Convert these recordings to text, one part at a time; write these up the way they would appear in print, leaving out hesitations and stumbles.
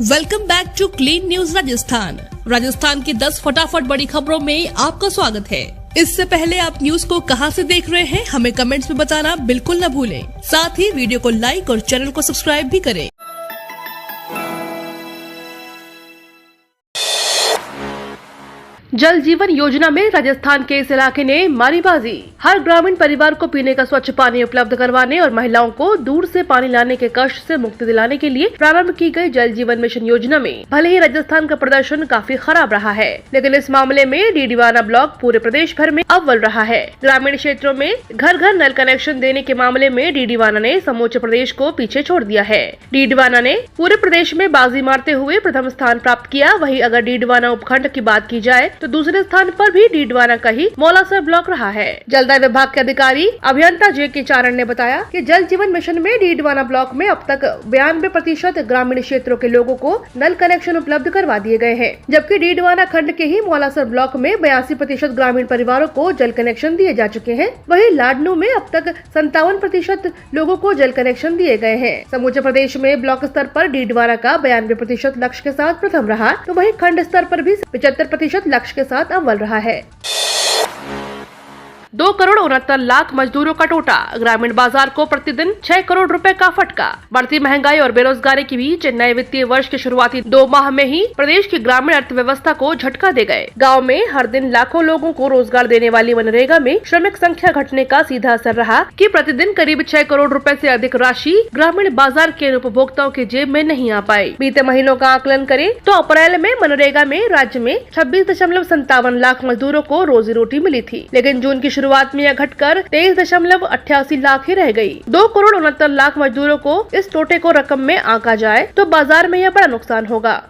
Welcome back to clean news Rajasthan की 10 फटाफट बड़ी खबरों में आपका स्वागत है। इससे पहले आप न्यूज को कहां से देख रहे हैं हमें कमेंट्स में बताना बिल्कुल न भूलें। साथ ही वीडियो को लाइक और चैनल को सब्सक्राइब भी करें। जल जीवन योजना में राजस्थान के इस इलाके ने मारी बाजी। हर ग्रामीण परिवार को पीने का स्वच्छ पानी उपलब्ध करवाने और महिलाओं को दूर से पानी लाने के कष्ट से मुक्ति दिलाने के लिए प्रारंभ की गई जल जीवन मिशन योजना में भले ही राजस्थान का प्रदर्शन काफी खराब रहा है, लेकिन इस मामले में डीडीवाना ब्लॉक पूरे प्रदेश भर में अव्वल रहा है। ग्रामीण क्षेत्रों में घर घर नल कनेक्शन देने के मामले में डीडीवाना ने समूचे प्रदेश को पीछे छोड़ दिया है। डीडीवाना ने पूरे प्रदेश में बाजी मारते हुए प्रथम स्थान प्राप्त किया। वहीं अगर डीडीवाना उपखंड की बात की जाए तो दूसरे स्थान पर भी डीडवाना का ही मौलासर ब्लॉक रहा है। जलदाय विभाग के अधिकारी अभियंता जे.के. चारण ने बताया कि जल जीवन मिशन में डीडवाना ब्लॉक में अब तक 92% ग्रामीण क्षेत्रों के लोगों को नल कनेक्शन उपलब्ध करवा दिए गए हैं, जबकि डीडवाना खंड के ही मौलासर ब्लॉक में 82% ग्रामीण परिवारों को जल कनेक्शन दिए जा चुके हैं। वहीं लाडनू में अब तक 57% लोगों को जल कनेक्शन दिए गए हैं। समूचे प्रदेश में ब्लॉक स्तर पर डीडवाना का 92% लक्ष्य के साथ प्रथम रहा, तो वहीं खंड स्तर पर भी 75% लक्ष्य के साथ अव्वल रहा है। 2,69,00,000 मजदूरों का टोटा। ग्रामीण बाजार को प्रतिदिन 6 करोड़ रुपए का फटका। बढ़ती महंगाई और बेरोजगारी के बीच नए वित्तीय वर्ष के शुरुआती 2 माह में ही प्रदेश की ग्रामीण अर्थव्यवस्था को झटका दे गए। गांव में हर दिन लाखों लोगों को रोजगार देने वाली मनरेगा में श्रमिक संख्या घटने का सीधा असर रहा कि प्रतिदिन करीब 6 करोड़ रुपए से अधिक राशि ग्रामीण बाजार के उपभोक्ताओं की जेब में नहीं आ पाई। बीते महीनों का आकलन करें तो अप्रैल में मनरेगा में राज्य में 26.57 लाख मजदूरों को रोजी रोटी मिली थी, लेकिन जून की शुरुआत में यह घटकर 23.88 लाख ही रह गई। 2,69,00,000 मजदूरों को इस टोटे को रकम में आंका जाए तो बाजार में यह बड़ा नुकसान होगा।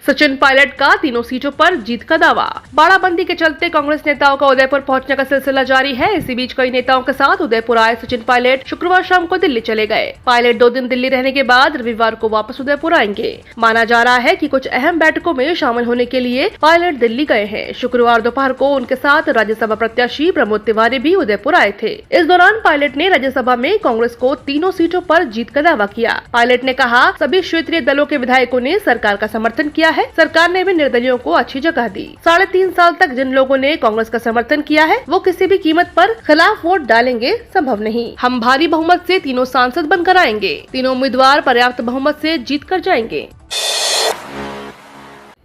सचिन पायलट का तीनों सीटों पर जीत का दावा। बाड़ाबंदी के चलते कांग्रेस नेताओं का उदयपुर पहुंचने का सिलसिला जारी है। इसी बीच कई नेताओं के साथ उदयपुर आए सचिन पायलट शुक्रवार शाम को दिल्ली चले गए। पायलट 2 दिन दिल्ली रहने के बाद रविवार को वापस उदयपुर आएंगे। माना जा रहा है कि कुछ अहम बैठकों में शामिल होने के लिए पायलट दिल्ली गए हैं। शुक्रवार दोपहर को उनके साथ राज्यसभा प्रत्याशी प्रमोद तिवारी भी उदयपुर आए थे। इस दौरान पायलट ने राज्यसभा में कांग्रेस को तीनों सीटों पर जीत का दावा किया। पायलट ने कहा, सभी क्षेत्रीय दलों के विधायकों ने सरकार का समर्थन किया है। सरकार ने भी निर्दलियों को अच्छी जगह दी। 3.5 साल तक जिन लोगों ने कांग्रेस का समर्थन किया है वो किसी भी कीमत पर खिलाफ वोट डालेंगे संभव नहीं। हम भारी बहुमत से तीनों सांसद बनकर आएंगे। तीनों उम्मीदवार पर्याप्त बहुमत से जीत कर जाएंगे।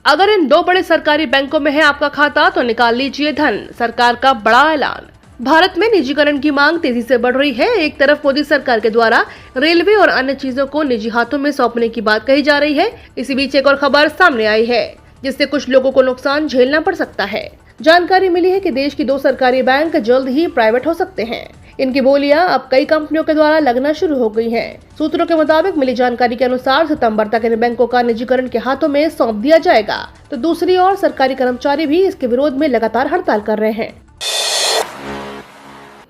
अगर इन 2 बड़े सरकारी बैंकों में है आपका खाता तो निकाल लीजिए धन। सरकार का बड़ा ऐलान। भारत में निजीकरण की मांग तेजी से बढ़ रही है। एक तरफ मोदी सरकार के द्वारा रेलवे और अन्य चीजों को निजी हाथों में सौंपने की बात कही जा रही है। इसी बीच एक और खबर सामने आई है जिससे कुछ लोगों को नुकसान झेलना पड़ सकता है। जानकारी मिली है कि देश की 2 सरकारी बैंक जल्द ही प्राइवेट हो सकते हैं। इनकी बोलियां अब कई कंपनियों के द्वारा लगना शुरू हो गई हैं। सूत्रों के मुताबिक मिली जानकारी के अनुसार सितंबर तक इन बैंकों का निजीकरण के हाथों में सौंप दिया जाएगा, तो दूसरी ओर सरकारी कर्मचारी भी इसके विरोध में लगातार हड़ताल कर रहे हैं।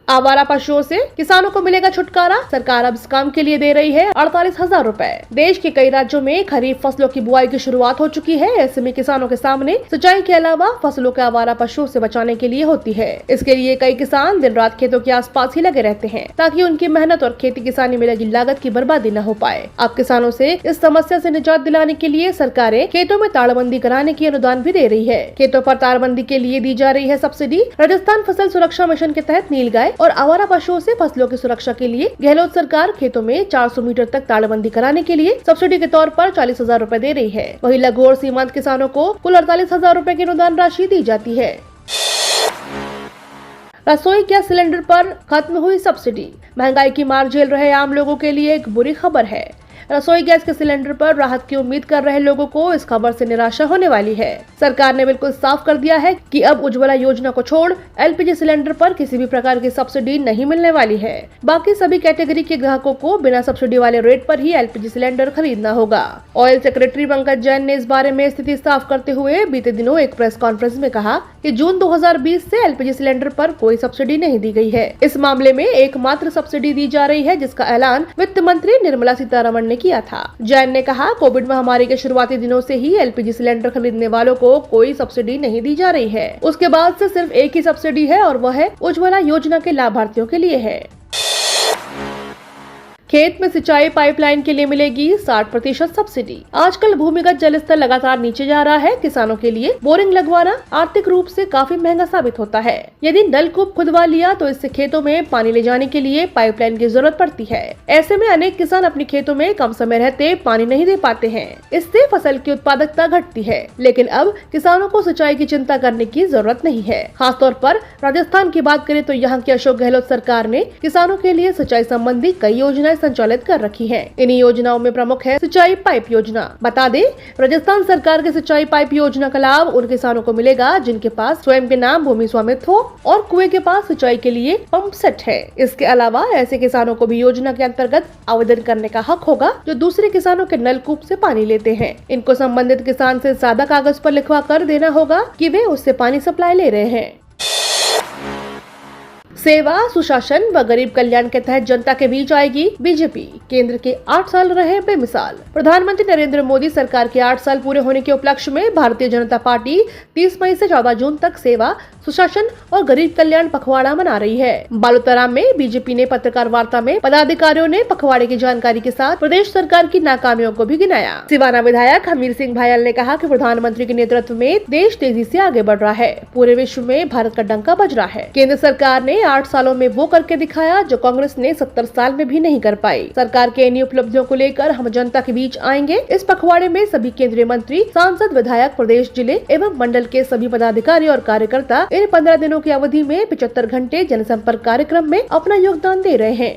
आवारा पशुओं से किसानों को मिलेगा छुटकारा। सरकार अब इस काम के लिए दे रही है 48,000 रुपए। देश के कई राज्यों में खरीफ फसलों की बुआई की शुरुआत हो चुकी है। ऐसे में किसानों के सामने सिंचाई के अलावा फसलों के आवारा पशुओं से बचाने के लिए होती है। इसके लिए कई किसान दिन रात खेतों के आसपास ही लगे रहते हैं ताकि उनकी मेहनत और खेती किसानी में लगी लागत की बर्बादी न हो पाए। अब किसानों से इस समस्या से निजात दिलाने के लिए सरकारें खेतों में तारबंदी कराने की अनुदान भी दे रही है। खेतों पर तारबंदी के लिए दी जा रही है सब्सिडी। राजस्थान फसल सुरक्षा मिशन के तहत नीलगाय और आवारा पशुओं से फसलों की सुरक्षा के लिए गहलोत सरकार खेतों में 400 मीटर तक ताड़बंदी कराने के लिए सब्सिडी के तौर पर 40,000 रुपए दे रही है। वहीं लघु और सीमांत किसानों को कुल 48,000 रुपए की अनुदान राशि दी जाती है। रसोई गैस सिलेंडर पर खत्म हुई सब्सिडी। महंगाई की मार झेल रहे आम लोगों के लिए एक बुरी खबर है। रसोई गैस के सिलेंडर पर राहत की उम्मीद कर रहे लोगों को इस खबर से निराशा होने वाली है। सरकार ने बिल्कुल साफ कर दिया है कि अब उज्ज्वला योजना को छोड़ एलपीजी सिलेंडर पर किसी भी प्रकार की सब्सिडी नहीं मिलने वाली है। बाकी सभी कैटेगरी के ग्राहकों को बिना सब्सिडी वाले रेट पर ही एलपीजी सिलेंडर खरीदना होगा। ऑयल सेक्रेटरी पंकज जैन ने इस बारे में स्थिति साफ करते हुए बीते दिनों एक प्रेस कॉन्फ्रेंस में कहा कि जून 2020 से एलपीजी सिलेंडर पर कोई सब्सिडी नहीं दी गई है। इस मामले में एकमात्र सब्सिडी दी जा रही है जिसका ऐलान वित्त मंत्री निर्मला सीतारमण ने किया था। जैन ने कहा, कोविड महामारी के शुरुआती दिनों से ही एलपीजी सिलेंडर खरीदने वालों को कोई सब्सिडी नहीं दी जा रही है। उसके बाद से सिर्फ एक ही सब्सिडी है और वह है उज्ज्वला योजना के लाभार्थियों के लिए है। खेत में सिंचाई पाइपलाइन के लिए मिलेगी 60% सब्सिडी। आजकल भूमिगत जल स्तर लगातार नीचे जा रहा है। किसानों के लिए बोरिंग लगवाना आर्थिक रूप से काफी महंगा साबित होता है। यदि नलकूप खुदवा लिया तो इससे खेतों में पानी ले जाने के लिए पाइपलाइन की जरूरत पड़ती है। ऐसे में अनेक किसान अपने खेतों में कम समय रहते पानी नहीं दे पाते हैं। इससे फसल की उत्पादकता घटती है। लेकिन अब किसानों को सिंचाई की चिंता करने की जरूरत नहीं है। खासतौर पर राजस्थान की बात करें तो यहाँ की अशोक गहलोत सरकार ने किसानों के लिए सिंचाई संबंधी कई योजनाएं संचालित कर रखी है। इन्हीं योजनाओं में प्रमुख है सिंचाई पाइप योजना। बता दें, राजस्थान सरकार के सिंचाई पाइप योजना का लाभ उन किसानों को मिलेगा जिनके पास स्वयं के नाम भूमि स्वामित्व हो और कुएं के पास सिंचाई के लिए पंप सेट है। इसके अलावा ऐसे किसानों को भी योजना के अंतर्गत आवेदन करने का हक होगा जो दूसरे किसानों के नलकूप से पानी लेते हैं। इनको संबंधित किसान से सादा कागज पर लिखवा कर देना होगा कि वे उससे पानी सप्लाई ले रहे हैं। सेवा, सुशासन व गरीब कल्याण के तहत जनता के बीच आएगी बीजेपी। केंद्र के 8 साल रहे बेमिसाल। प्रधानमंत्री नरेंद्र मोदी सरकार के 8 साल पूरे होने के उपलक्ष्य में भारतीय जनता पार्टी 30 मई से 14 जून तक सेवा, सुशासन और गरीब कल्याण पखवाड़ा मना रही है। बालोतरा में बीजेपी ने पत्रकार वार्ता में पदाधिकारियों ने पखवाड़े की जानकारी के साथ प्रदेश सरकार की नाकामियों को भी गिनाया। सिवाना विधायक हमीर सिंह भायल ने कहा कि प्रधानमंत्री के नेतृत्व में देश तेजी से आगे बढ़ रहा है। पूरे विश्व में भारत का डंका बज रहा है। केंद्र सरकार ने 8 सालों में वो करके दिखाया जो कांग्रेस ने 70 साल में भी नहीं कर पाई। सरकार के इन उपलब्धियों को लेकर हम जनता के बीच आएंगे। इस पखवाड़े में सभी केंद्रीय मंत्री, सांसद, विधायक, प्रदेश, जिले एवं मंडल के सभी पदाधिकारी और कार्यकर्ता इन 15 दिनों की अवधि में 75 घंटे जनसंपर्क कार्यक्रम में अपना योगदान दे रहे हैं।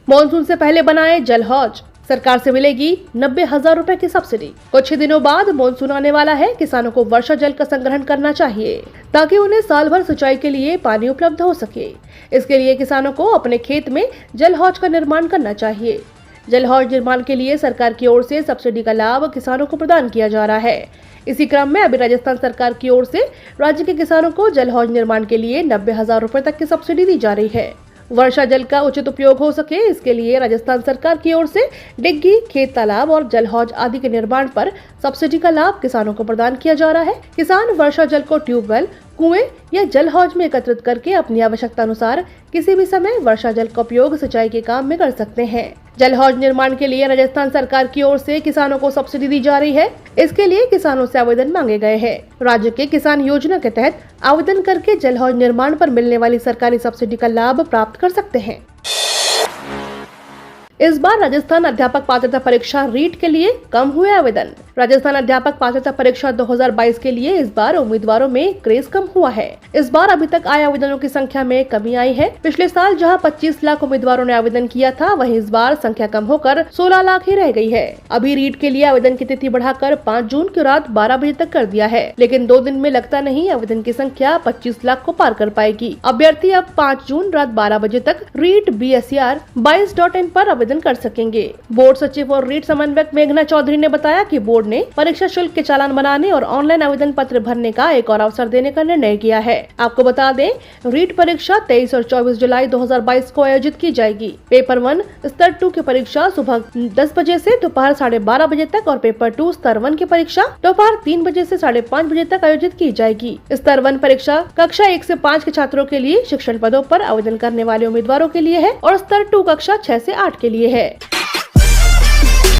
मॉनसून से पहले बनाए जल हौज, सरकार से मिलेगी 90,000 रुपए की सब्सिडी। कुछ ही दिनों बाद मॉनसून आने वाला है। किसानों को वर्षा जल का संग्रहण करना चाहिए ताकि उन्हें साल भर सिंचाई के लिए पानी उपलब्ध हो सके। इसके लिए किसानों को अपने खेत में जल हौज का निर्माण करना चाहिए। जल हौज निर्माण के लिए सरकार की ओर से सब्सिडी का लाभ किसानों को प्रदान किया जा रहा है। इसी क्रम में अभी राजस्थान सरकार की ओर से राज्य के किसानों को जल हौज निर्माण के लिए 90,000 रुपए तक की सब्सिडी दी जा रही है। वर्षा जल का उचित उपयोग हो सके इसके लिए राजस्थान सरकार की ओर से डिग्गी, खेत तालाब और जल हौज आदि के निर्माण पर सब्सिडी का लाभ किसानों को प्रदान किया जा रहा है। किसान वर्षा जल को ट्यूबवेल, कुएं या जल हौज में एकत्रित करके अपनी आवश्यकता अनुसार किसी भी समय वर्षा जल का उपयोग सिंचाई के काम में कर सकते हैं। जल हौज निर्माण के लिए राजस्थान सरकार की ओर से किसानों को सब्सिडी दी जा रही है। इसके लिए किसानों से आवेदन मांगे गए हैं। राज्य के किसान योजना के तहत आवेदन करके जल हौज निर्माण पर मिलने वाली सरकारी सब्सिडी का लाभ प्राप्त कर सकते हैं। इस बार राजस्थान अध्यापक पात्रता परीक्षा रीट के लिए कम हुए आवेदन। राजस्थान अध्यापक पात्रता परीक्षा 2022 के लिए इस बार उम्मीदवारों में क्रेज कम हुआ है। इस बार अभी तक आए आवेदनों की संख्या में कमी आई है। पिछले साल जहां 25 लाख उम्मीदवारों ने आवेदन किया था, वहीं इस बार संख्या कम होकर 16 लाख ही रह गई है। अभी रीट के लिए आवेदन की तिथि बढ़ाकर 5 जून की रात 12 बजे तक कर दिया है, लेकिन 2 दिन में लगता नहीं आवेदन की संख्या 25 लाख को पार कर पाएगी। अभ्यर्थी अब 5 जून रात 12 बजे तक रीट BSER22.in पर आवेदन कर सकेंगे। बोर्ड सचिव और रीट समन्वयक मेघना चौधरी ने बताया कि बोर्ड ने परीक्षा शुल्क के चालान बनाने और ऑनलाइन आवेदन पत्र भरने का एक और अवसर देने का निर्णय किया है। आपको बता दें, रीट परीक्षा 23 और 24 जुलाई 2022 को आयोजित की जाएगी। पेपर 1 स्तर 2 की परीक्षा सुबह 10 बजे से दोपहर 12:30 बजे तक और पेपर 2 स्तर 1 की परीक्षा दोपहर 3 बजे से 5:30 बजे तक आयोजित की जाएगी। स्तर 1 परीक्षा कक्षा 1 से 5 के छात्रों के लिए शिक्षण पदों पर आवेदन करने वाले उम्मीदवारों के लिए है और स्तर 2 कक्षा 6 से 8 के लिए है।